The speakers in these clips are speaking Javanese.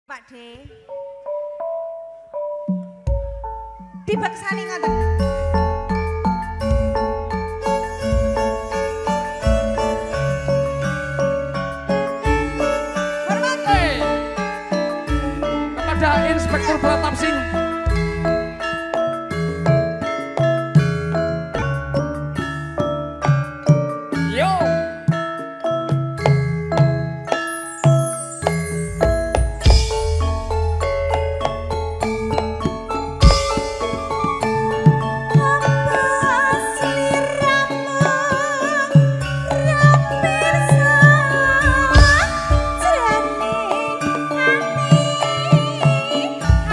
Pak D. Dibeksani ngoten. Hormat kepada Inspektur Pratap Singh.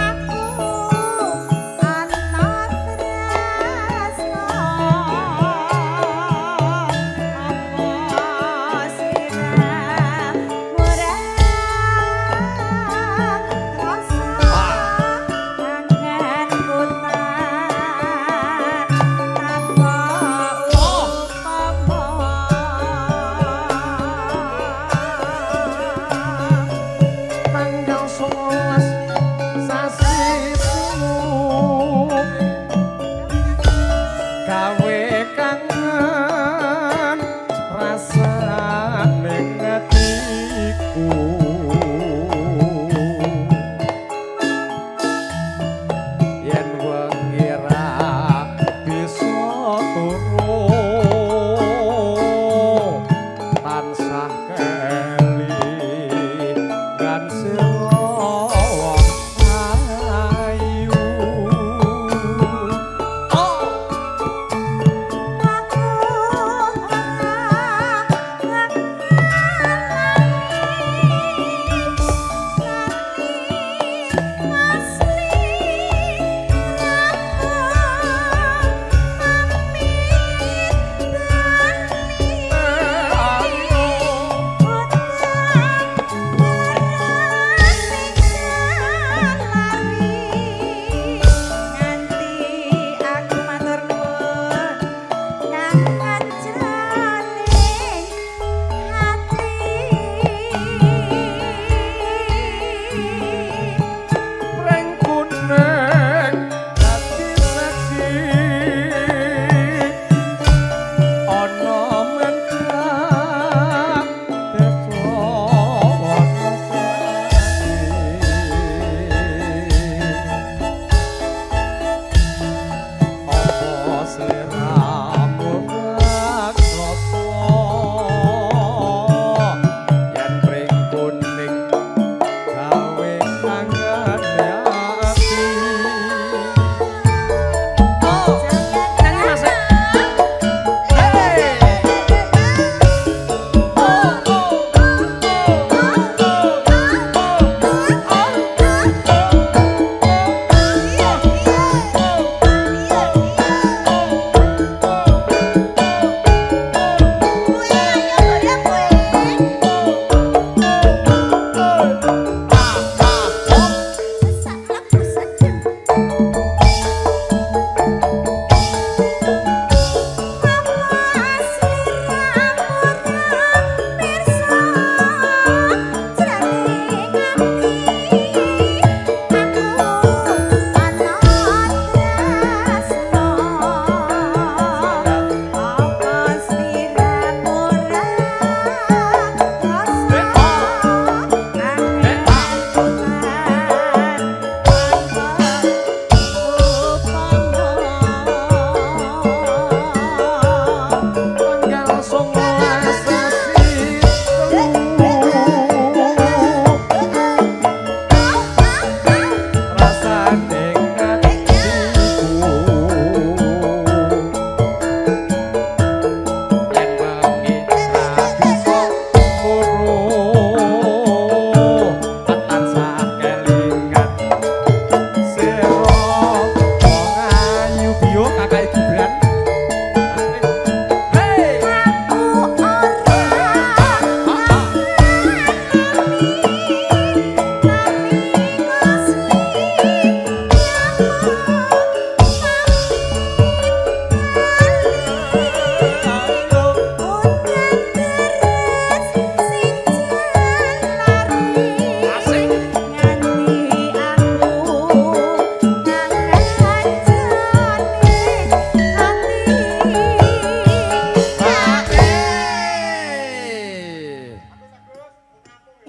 aku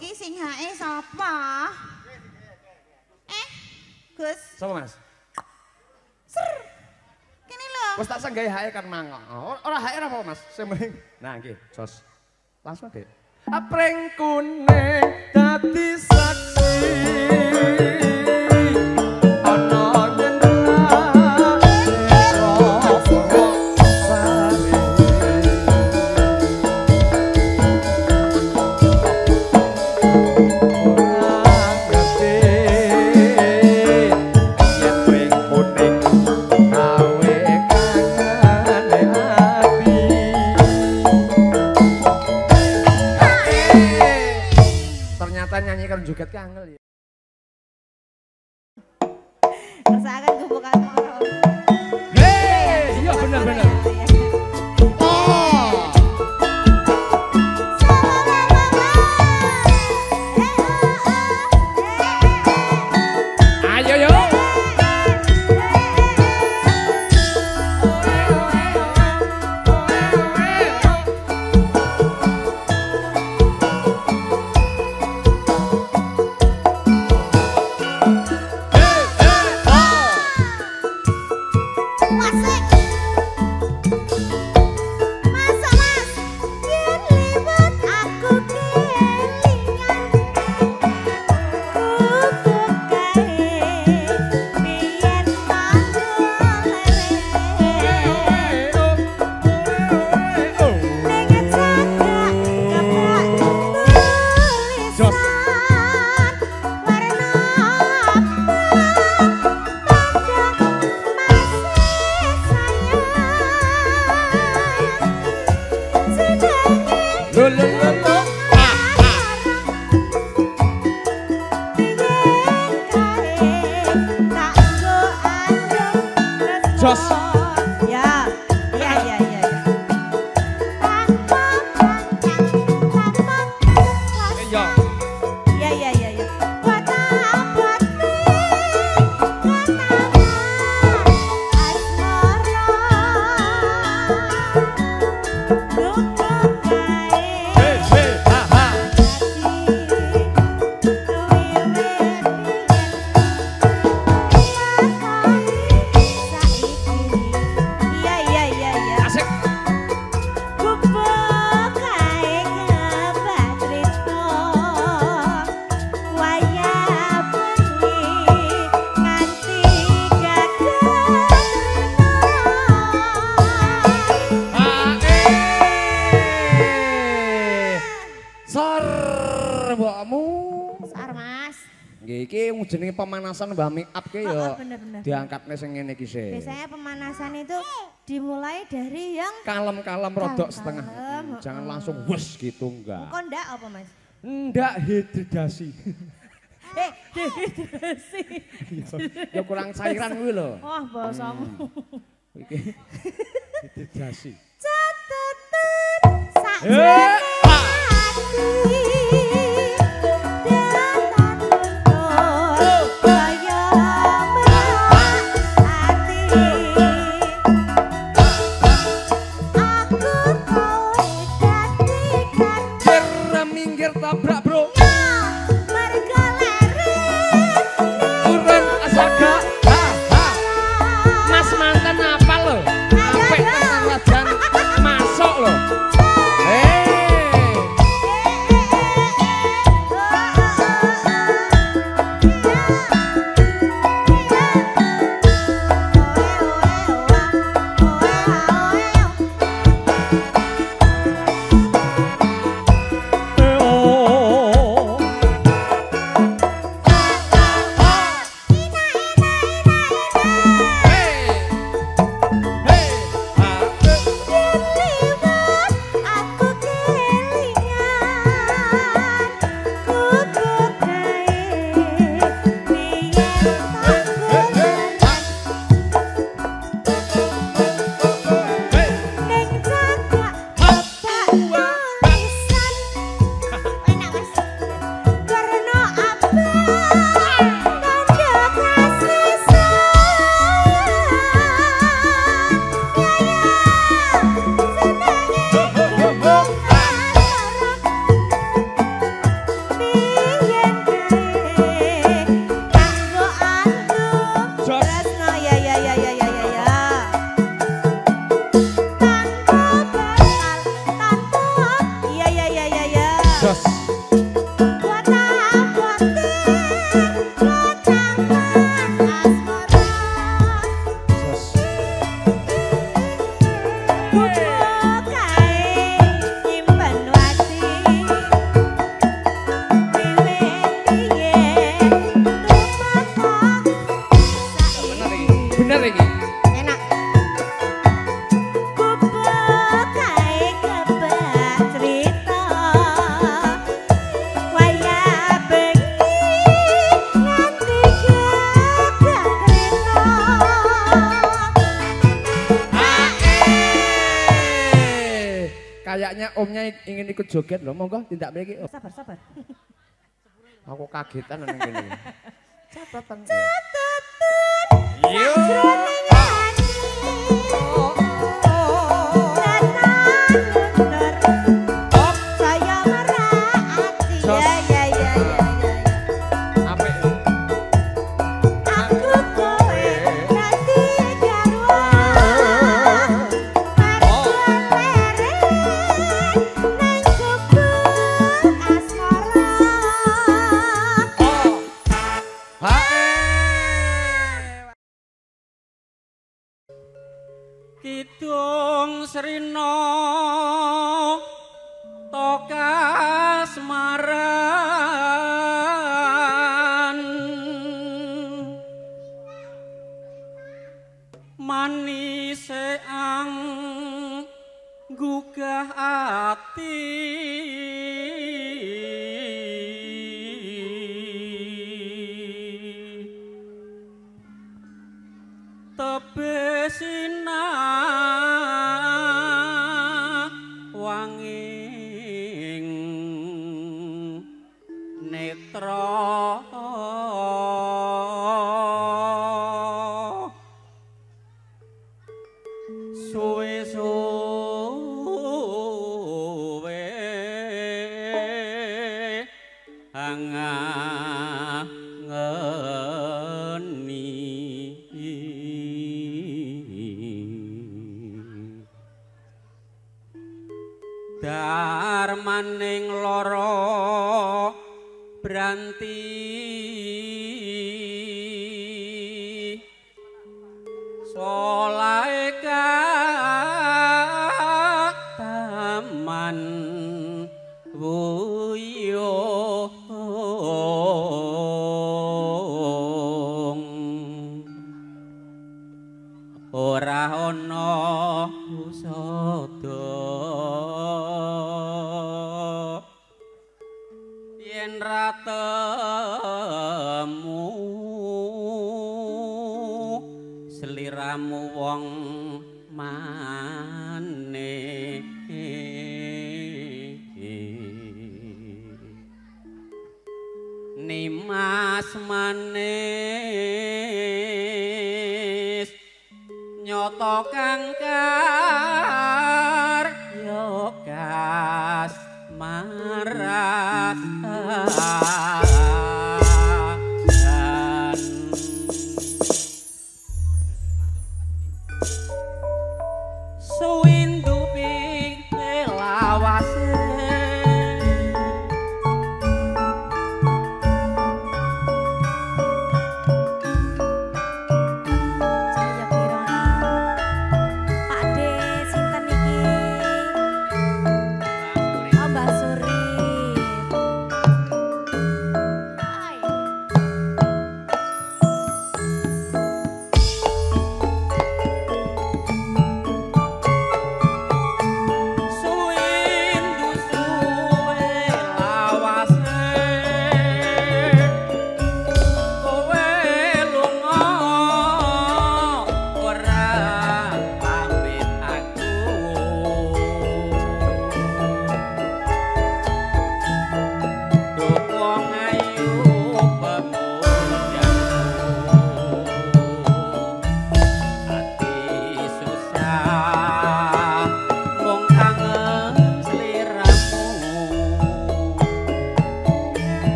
iki sing hae sapa? Gus. Sapa Mas? Ser. Kene lho. Wes tak senggawe hae kan mang. Ora hae ora apa Mas? Sing penting. Nah nggih, jos. Langsung Dek. Apreng kuning dadi saksi. Nyanyikan joget angel ya. Rasakan gubukan. Hei, iya bener-bener. Oh. Ayo yo. Jos. Ya. Ya. Iki jenenge pemanasan Mbah Make Up ki ya. Bener-bener. Diangkatne sing ngene iki sih. Biasanya pemanasan itu dimulai dari yang kalem-kalem rodok setengah. Jangan langsung wes gitu enggak. Kok ndak apa Mas? Ndak hidrasi. Dehidrasi. Ya kurang cairan kuwi lho. Wah, bahasamu. Iki hidrasi. Catatan sakjane ati. Tabrak bro. Merga leren. Urun asaga. Mas manten apa lo? Apik tenan wajan masuk lo. omnya ingin ikut joget loh, monggo tindak mriki. Sabar, sabar. Aku kagetan nang kene. Catatan. Catatan. Yo. Kidung Srina Toka Semaran manise ang gugah ati tebesina wanging netra suwe-suwe darmaning lara branti solae taman wuyung ora ana usada yen ratemu sliramu wong maneh nimas manis nyoto kang karya kas maras suwindu ping lawase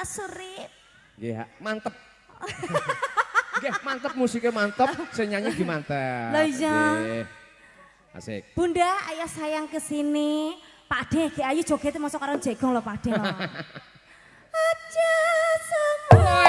Mas Surip. Nggih, mantep. Nggih, mantep musiknya mantep, sing nyanyi ki mantep. Lah iya. Nggih. Asik. Bunda, ayo sayang kesini. Pak De, ayo jogetnya masuk karo jegong loh Pak De. Aja semua.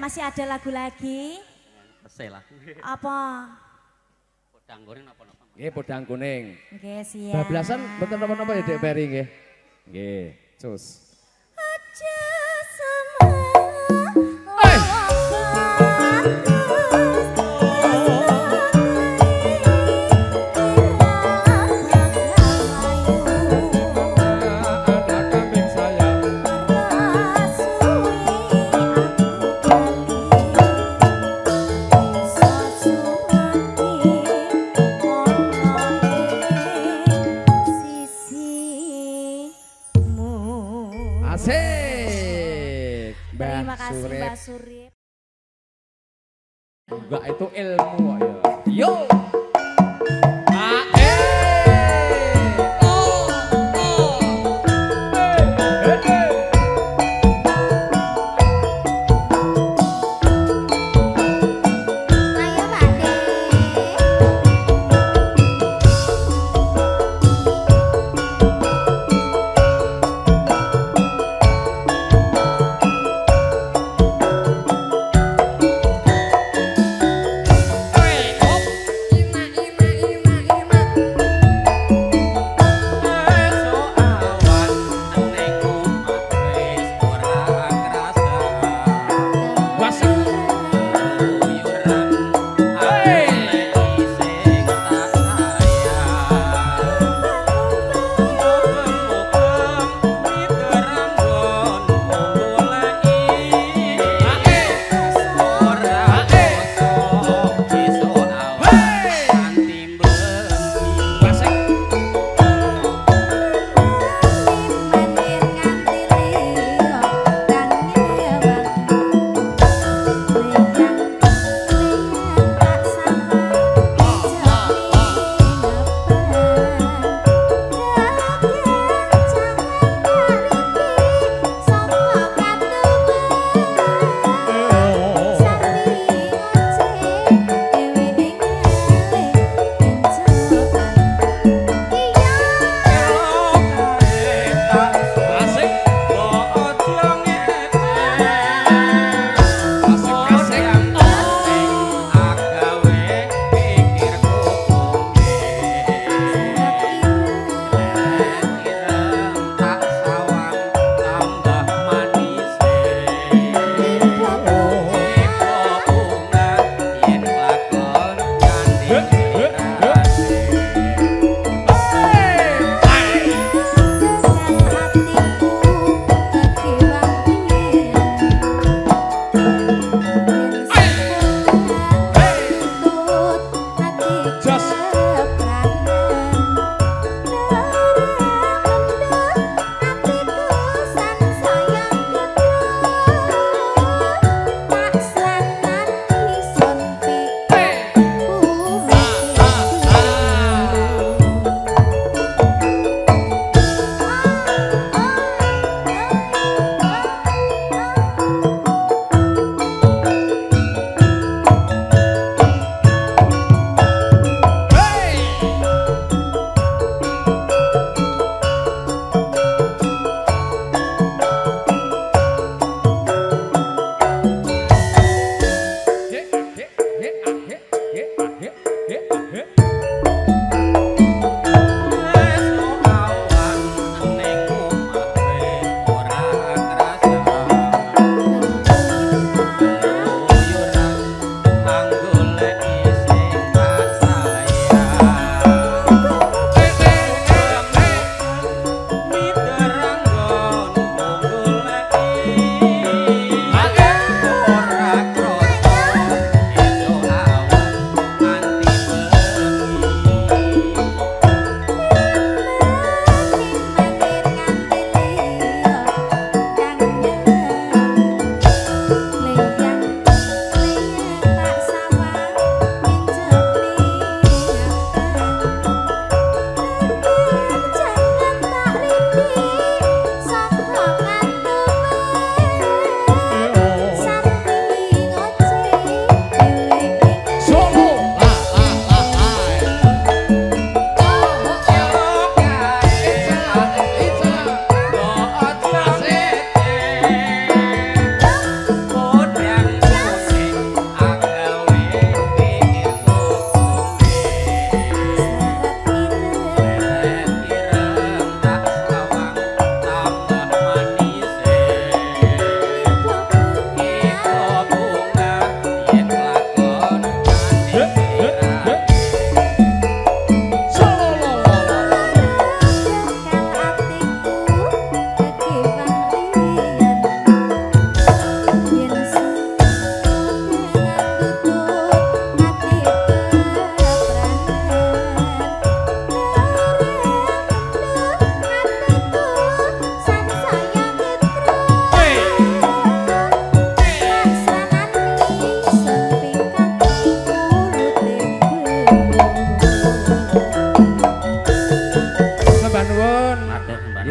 Masih ada lagu lagi? Resik lah. Apa? Podang kuning napa-napa. Nggih, podang kuning. Nggih, siap. Bablasan mboten napa-napa ya Dek Peri nggih. Nggih, cus. Aja semua. Asik. Terima kasih Mbak Surip. Enggak itu ilmu ya. Yo.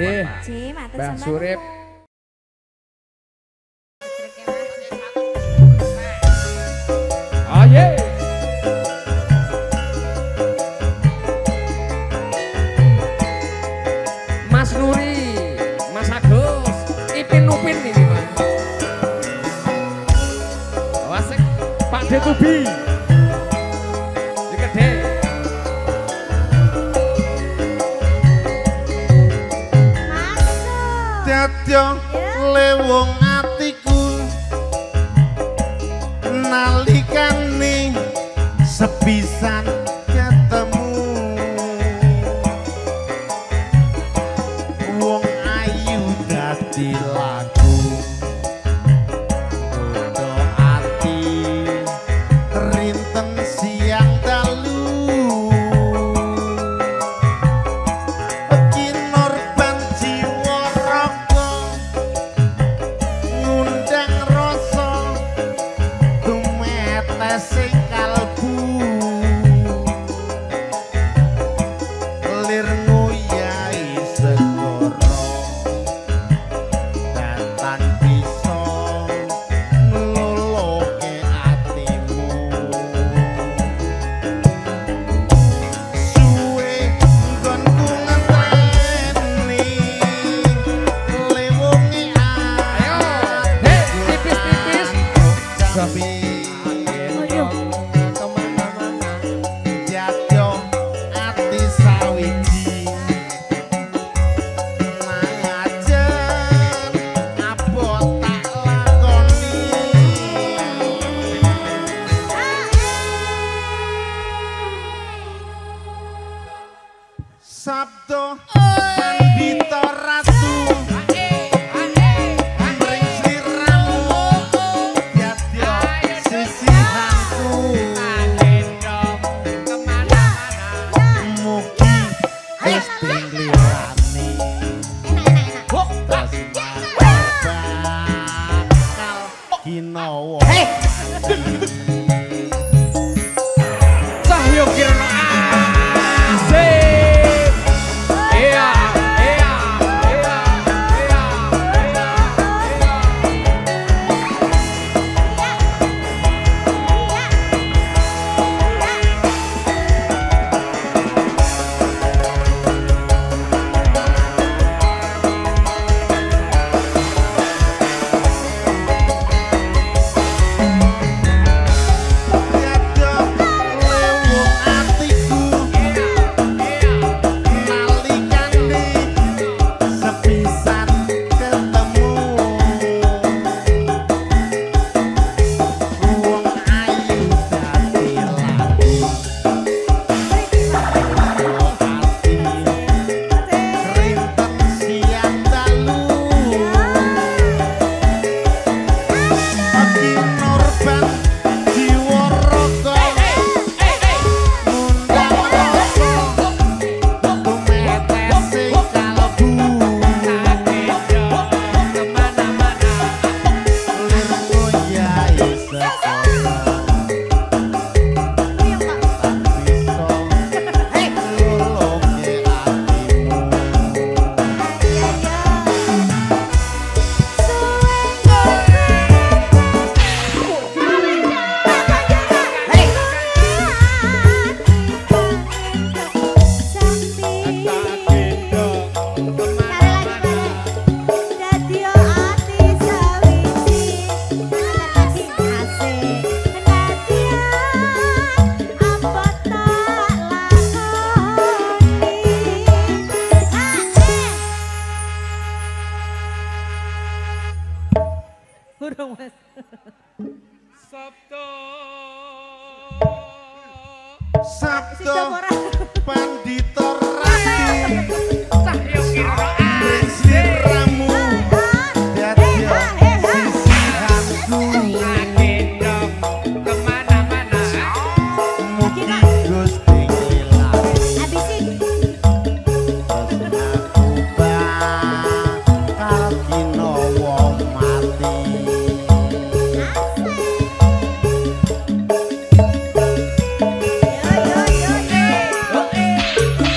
Nggih. Ji, matur Mbah sampeyan. Surip. Aye. Mas Nuri, Mas Agus, Ipin Upin ini Mas. Wasik Pak Detubi. Digede. Dadya lewong atiku nalikane sepisan ketemu wong ayu dadi lagu bodo ati rinten siang dalu kinor ban jiwa raga ngundang rasa tumetese kalbu lir nguyai segara datan bisa nuloloke atimu suwe nggonku ngenteni lewonge Ayo, hei, tipis-tipis. Tapi Ayo. Teman-teman. jadyo ati sawiji mangajen abot tak lakoni sabdo pandita ratu mring sliramu jadyo sisihanku mugi wis dinglirani bakal kinawa Cahyo Kirana asik. Iya, iya, iya, iya, jadyo lewung atiku nalikane sepisan ketemu wong ayu dadi lagu ati rinten siang dalu Aki norban jiwa raga ngundang rasa tumetese kalbu lir ngoyahi segara tak bisa nulungi atimu Burung Mas. Sabdo. Sabdo Sido ora. pandita ratu Cahyo Kirana mring sliramu dadya sisihanku kemana-mana. mugi Gusti ngilani Habisin. tresnaku bakal kinawa mati Yo yo yo yo.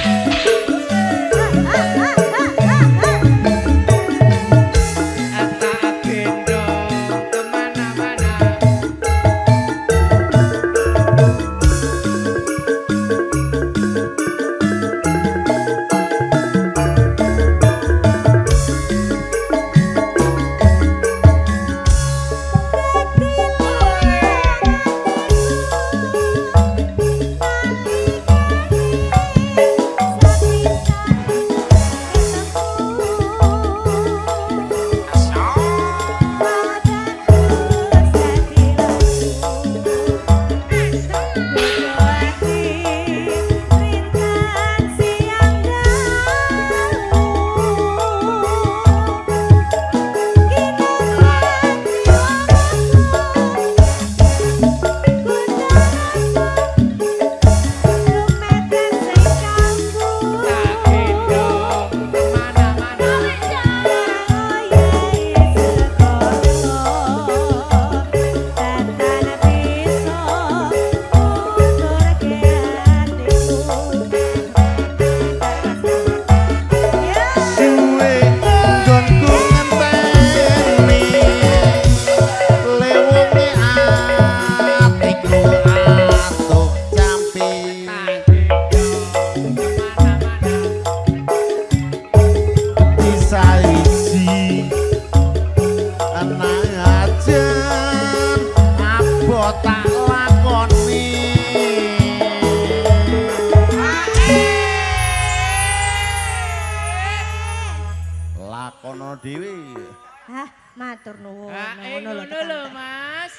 kono dhewe. Hah, matur nuwun. Ngono lho, Mas.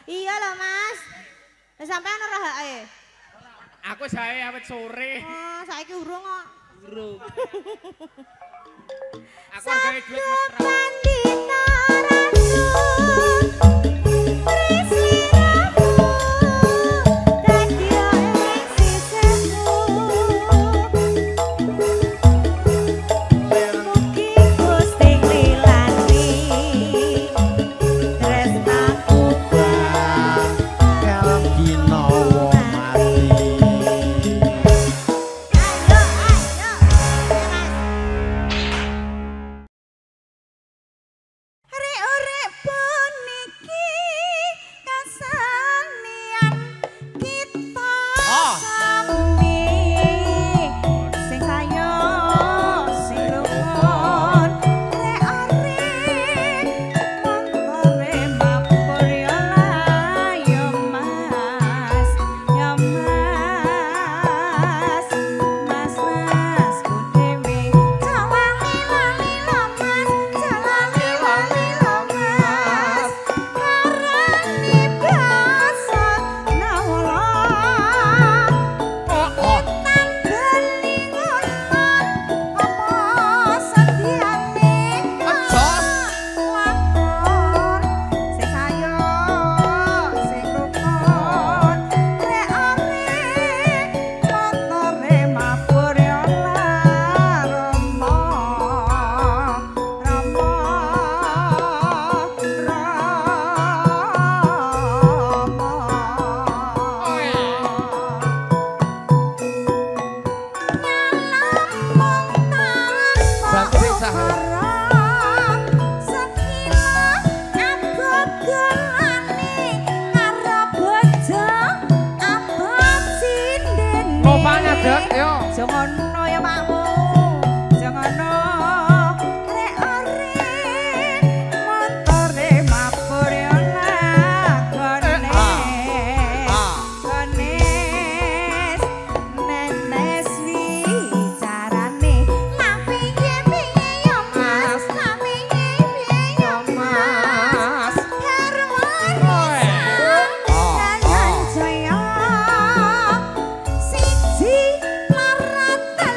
Iya lho, Mas. Lah sampean ora hake? Aku sae awet sore. Oh, saiki urung kok. Urung. Aku gawe duit mesra. Pandita rasul. Siji larate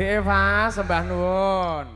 Dek Eva, sembah nuwun.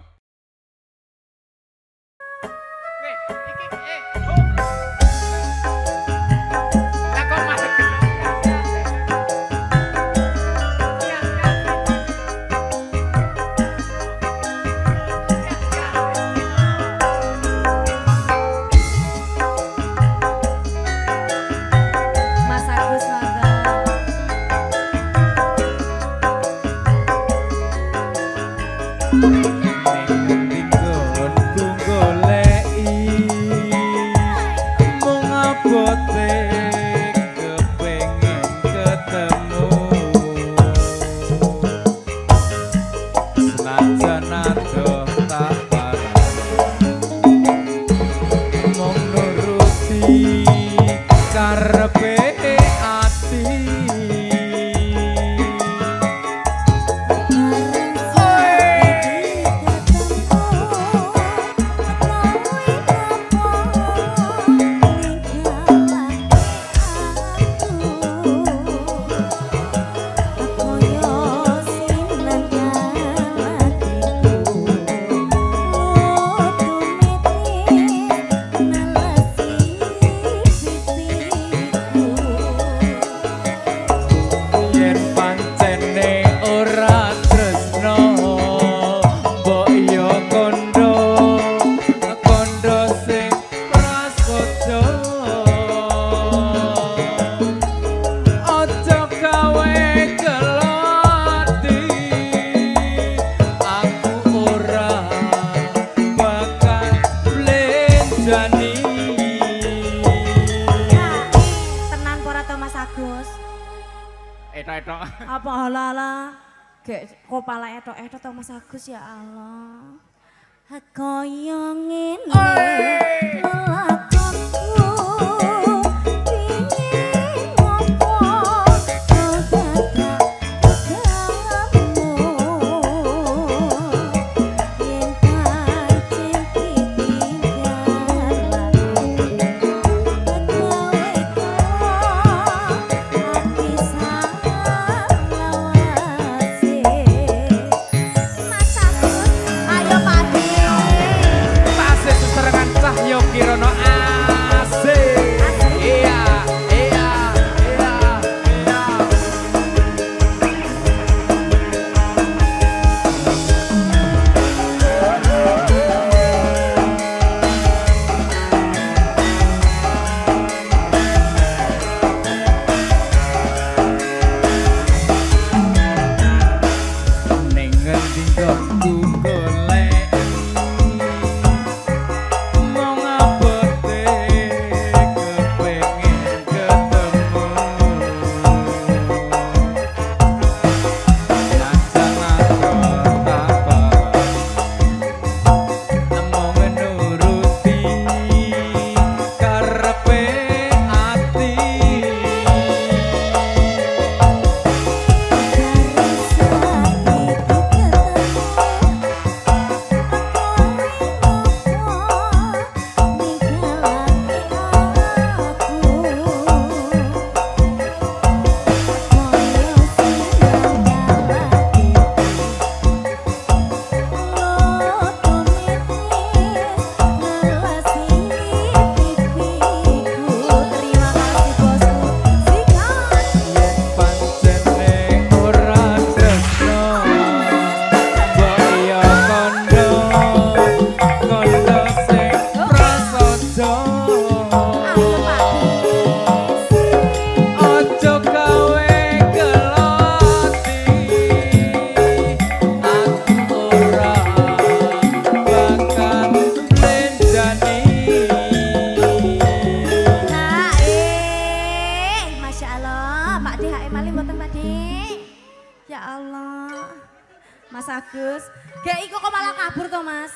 Apa halala gek kepala etok-etok to Mas Agus ya Allah. Kaya ngene lakonku pingin ngopo dadak kamu yen pancen ditinggal Kirono asik. Iya, iya, iya, iya. Ning ngendi kok golek Ya Allah, Mas Agus, gak iku kok malah kabur toh Mas.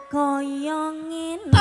Kaya ngene.